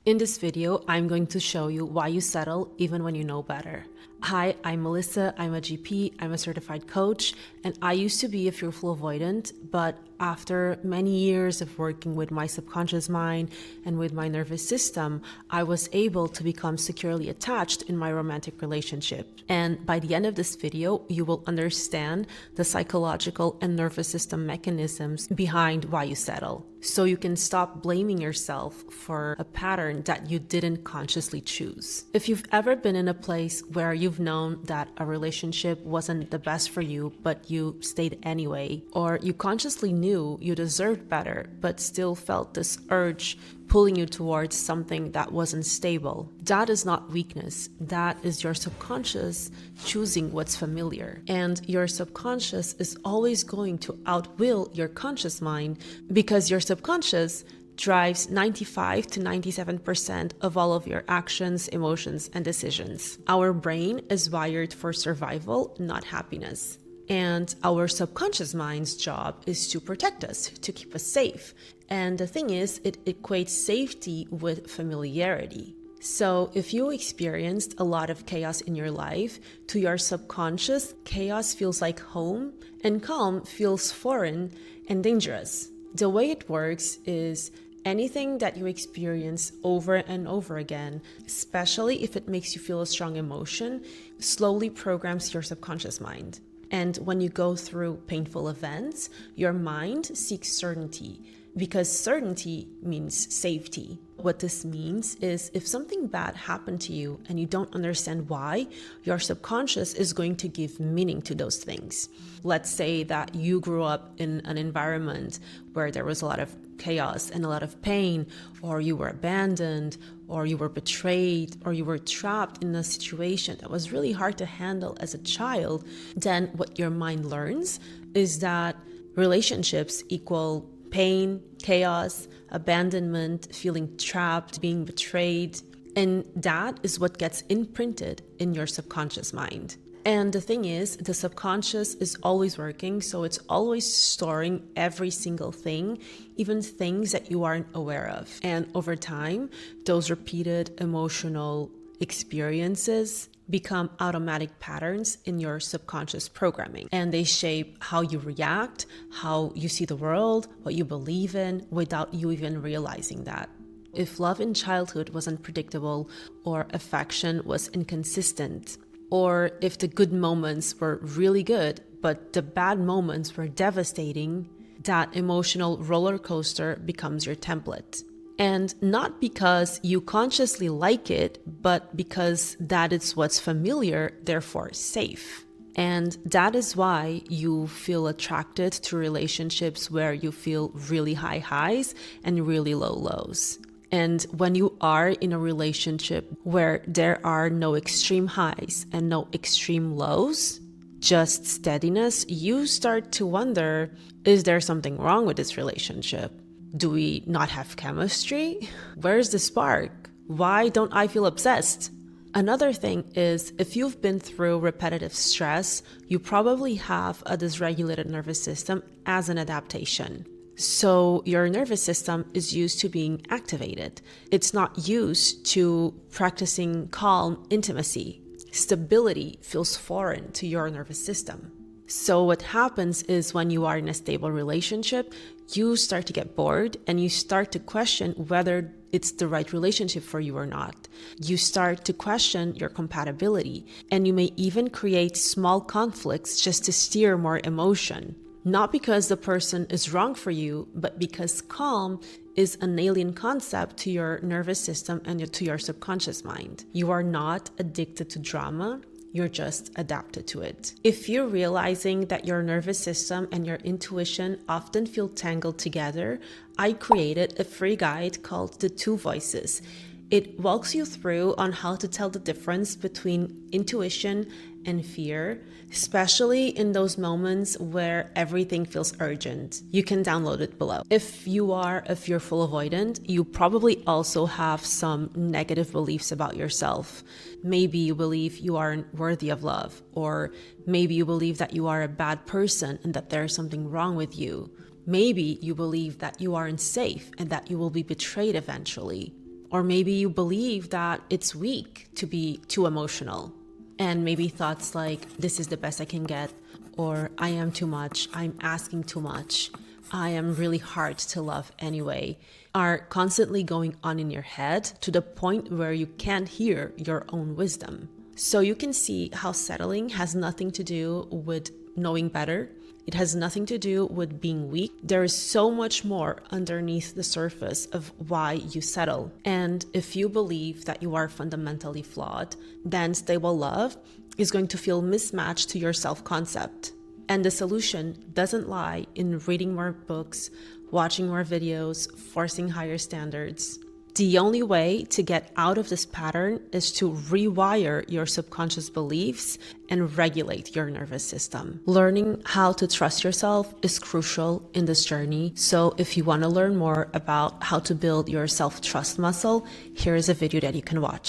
In this video, I'm going to show you why you settle even when you know better. Hi, I'm Melissa, I'm a GP, I'm a certified coach, and I used to be a fearful avoidant, but after many years of working with my subconscious mind and with my nervous system, I was able to become securely attached in my romantic relationship. And by the end of this video, you will understand the psychological and nervous system mechanisms behind why you settle. So you can stop blaming yourself for a pattern that you didn't consciously choose. If you've ever been in a place where you've known that a relationship wasn't the best for you, but you stayed anyway, or you consciously knew you deserved better, but still felt this urge pulling you towards something that wasn't stable, that is not weakness. That is your subconscious choosing what's familiar. And your subconscious is always going to outwill your conscious mind because your subconscious drives 95 to 97% of all of your actions, emotions, and decisions. Our brain is wired for survival, not happiness. And our subconscious mind's job is to protect us, to keep us safe. And the thing is, it equates safety with familiarity. So if you experienced a lot of chaos in your life, to your subconscious, chaos feels like home and calm feels foreign and dangerous. The way it works is anything that you experience over and over again, especially if it makes you feel a strong emotion, slowly programs your subconscious mind. And when you go through painful events, your mind seeks certainty because certainty means safety. What this means is if something bad happened to you and you don't understand why, your subconscious is going to give meaning to those things. Let's say that you grew up in an environment where there was a lot of chaos and a lot of pain, or you were abandoned, or you were betrayed, or you were trapped in a situation that was really hard to handle as a child. Then what your mind learns is that relationships equal pain, chaos, abandonment, feeling trapped, being betrayed. And that is what gets imprinted in your subconscious mind. And the thing is, the subconscious is always working, so it's always storing every single thing, even things that you aren't aware of. And over time, those repeated emotional experiences become automatic patterns in your subconscious programming. And they shape how you react, how you see the world, what you believe in, without you even realizing that. If love in childhood was unpredictable, or affection was inconsistent, or if the good moments were really good, but the bad moments were devastating, that emotional roller coaster becomes your template. And not because you consciously like it, but because that is what's familiar, therefore safe. And that is why you feel attracted to relationships where you feel really high highs and really low lows. And when you are in a relationship where there are no extreme highs and no extreme lows, just steadiness, you start to wonder, is there something wrong with this relationship? Do we not have chemistry? Where's the spark? Why don't I feel obsessed? Another thing is, if you've been through repetitive stress, you probably have a dysregulated nervous system as an adaptation. So your nervous system is used to being activated. It's not used to practicing calm intimacy. Stability feels foreign to your nervous system. So what happens is when you are in a stable relationship, you start to get bored and you start to question whether it's the right relationship for you or not. You start to question your compatibility, and you may even create small conflicts just to steer more emotion. Not because the person is wrong for you, but because calm is an alien concept to your nervous system and to your subconscious mind. You are not addicted to drama. You're just adapted to it. If you're realizing that your nervous system and your intuition often feel tangled together, I created a free guide called The Two Voices. It walks you through on how to tell the difference between intuition and fear, especially in those moments where everything feels urgent. You can download it below. If you are a fearful avoidant, you probably also have some negative beliefs about yourself. Maybe you believe you aren't worthy of love, or maybe you believe that you are a bad person and that there's something wrong with you. Maybe you believe that you aren't safe and that you will be betrayed eventually. Or maybe you believe that it's weak to be too emotional. And maybe thoughts like, this is the best I can get, or I am too much, I'm asking too much, I am really hard to love anyway, are constantly going on in your head to the point where you can't hear your own wisdom. So you can see how settling has nothing to do with knowing better. It has nothing to do with being weak. There is so much more underneath the surface of why you settle. And if you believe that you are fundamentally flawed, then stable love is going to feel mismatched to your self-concept. And the solution doesn't lie in reading more books, watching more videos, forcing higher standards. The only way to get out of this pattern is to rewire your subconscious beliefs and regulate your nervous system. Learning how to trust yourself is crucial in this journey. So if you want to learn more about how to build your self-trust muscle, here is a video that you can watch.